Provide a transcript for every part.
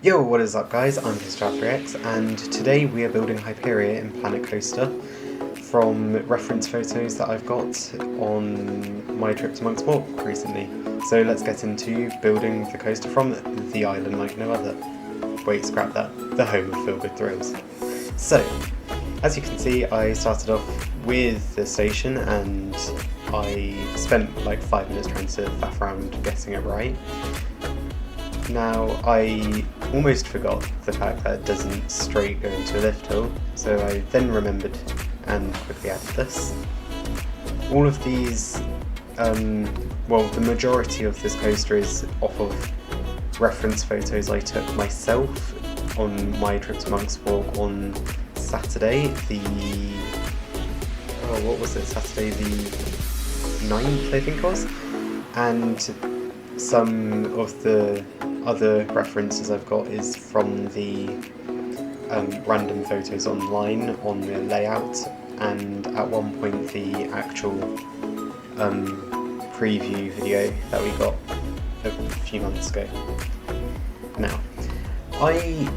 Yo, what is up guys, I'm Hyperia, and today we are building Hyperia in Planet Coaster from reference photos that I've got on my trip to Monk's Walk recently. So let's get into building the coaster from the island like no other. Wait, scrap that. The home of Feel Good Thrills. So, as you can see, I started off with the station and I spent like 5 minutes trying to faff around getting it right. Now, I almost forgot the fact that it doesn't straight go into a lift hill, so I then remembered and quickly added this. All of these, well, the majority of this coaster is off of reference photos I took myself on my trip to Monk's Walk on Saturday, Saturday the 9th I think it was, and some of the other references I've got is from the random photos online on the layout, and at one point the actual preview video that we got a few months ago. Now, I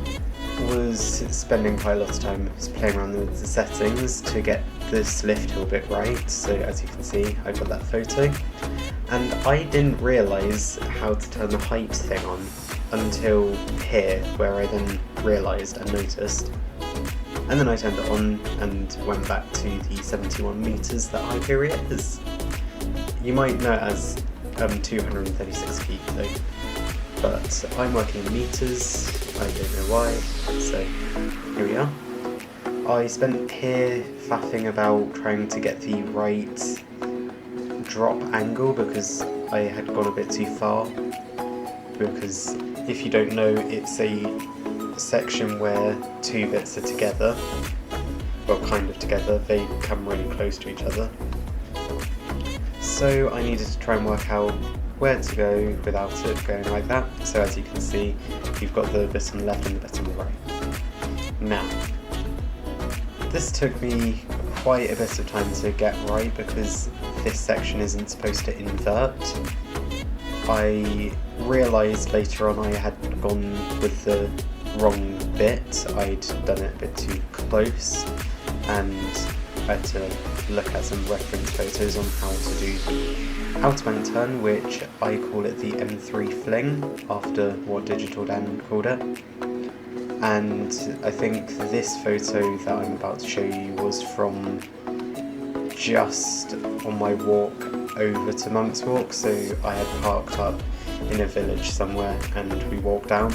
was spending quite a lot of time playing around with the settings to get this lift hill bit right, so as you can see I got that photo. And I didn't realise how to turn the height thing on until here, where I then realised and noticed. And then I turned it on and went back to the 71 metres that Hyperia is. You might know it as 236 feet though, but I'm working in metres, I don't know why, so here we are. I spent here faffing about trying to get the right drop angle because I had gone a bit too far, because if you don't know, it's a section where two bits are together, well kind of together, they come really close to each other. So I needed to try and work out where to go without it going like that. So as you can see, you've got the bit on the left and the bit on the right. Now, this took me quite a bit of time to get right because this section isn't supposed to invert. I realised later on I had gone with the wrong bit, I'd done it a bit too close, and I had to look at some reference photos on how to do the out-bank turn, which I call it the M3 fling, after what Digital Dan called it. And I think this photo that I'm about to show you was from just on my walk over to Monk's Walk, so I had parked up in a village somewhere and we walked down.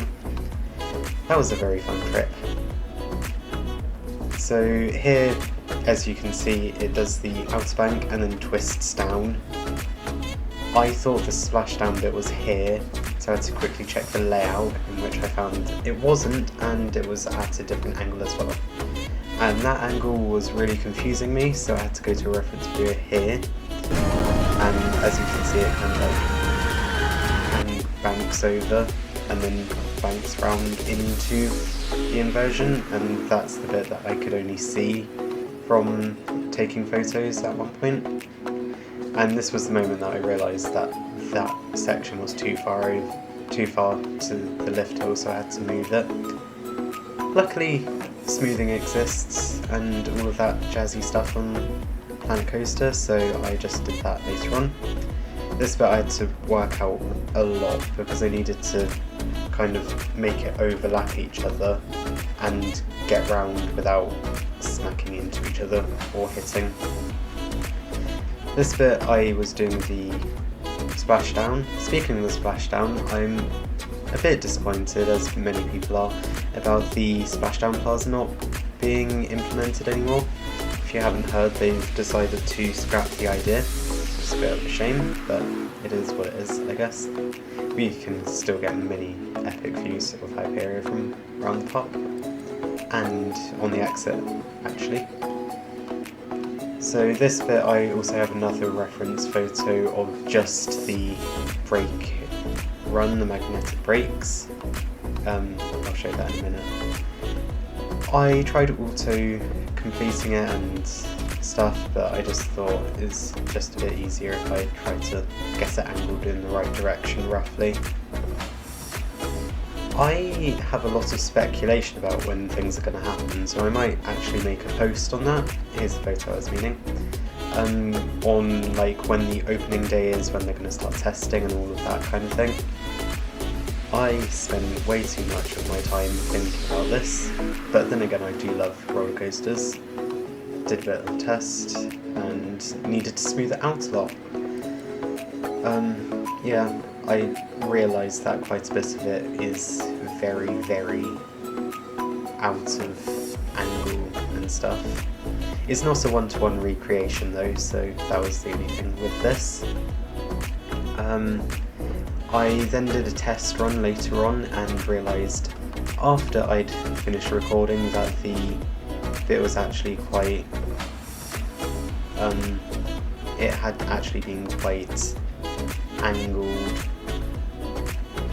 That was a very fun trip. So here, as you can see, it does the outspank and then twists down. I thought the splashdown bit was here, so I had to quickly check the layout, in which I found it wasn't, and it was at a different angle as well. And that angle was really confusing me, so I had to go to a reference video here, and as you can see it kind of like banks over and then banks round into the inversion, and that's the bit that I could only see from taking photos at one point. And this was the moment that I realised that that section was too far to the lift hill, so I had to move it. Luckily, smoothing exists and all of that jazzy stuff on Planet Coaster, so I just did that later on. This bit I had to work out a lot because I needed to kind of make it overlap each other and get round without smacking into each other or hitting. This bit I was doing the splashdown. Speaking of the splashdown, I'm a bit disappointed, as many people are, about the splashdown plaza not being implemented anymore. If you haven't heard, they've decided to scrap the idea. It's a bit of a shame, but it is what it is, I guess. We can still get many epic views of Hyperia from around the park, and on the exit, actually. So this bit I also have another reference photo of just the brake run, the magnetic brakes. I'll show that in a minute. I tried auto completing it and stuff, but I just thought it's just a bit easier if I try to get it angled in the right direction roughly. I have a lot of speculation about when things are going to happen, so I might actually make a post on that. Here's the photo I was meaning. On like when the opening day is, when they're going to start testing and all of that kind of thing. I spend way too much of my time thinking about this, but then again I do love roller coasters. Did a bit of a test and needed to smooth it out a lot. Yeah, I realised that quite a bit of it is very, very out of angle and stuff. It's not a one-to-one recreation though, so that was the only thing with this. I then did a test run later on and realised after I'd finished recording that the bit was actually quite... it had actually been quite angled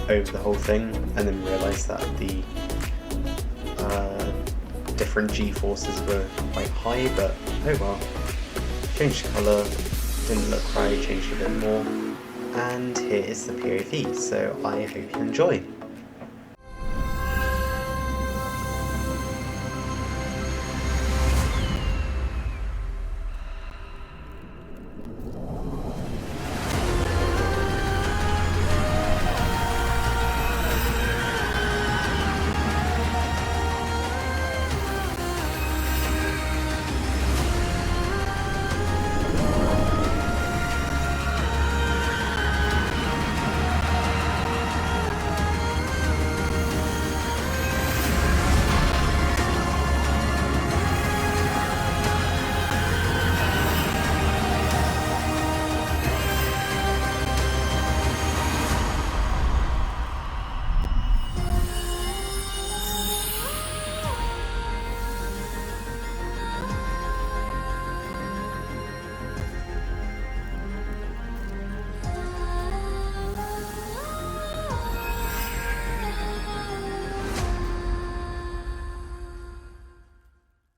over the whole thing, and then realised that the different G-forces were quite high, but oh well. Changed colour, didn't look right, changed a bit more, and here is the POV, so I hope you enjoy.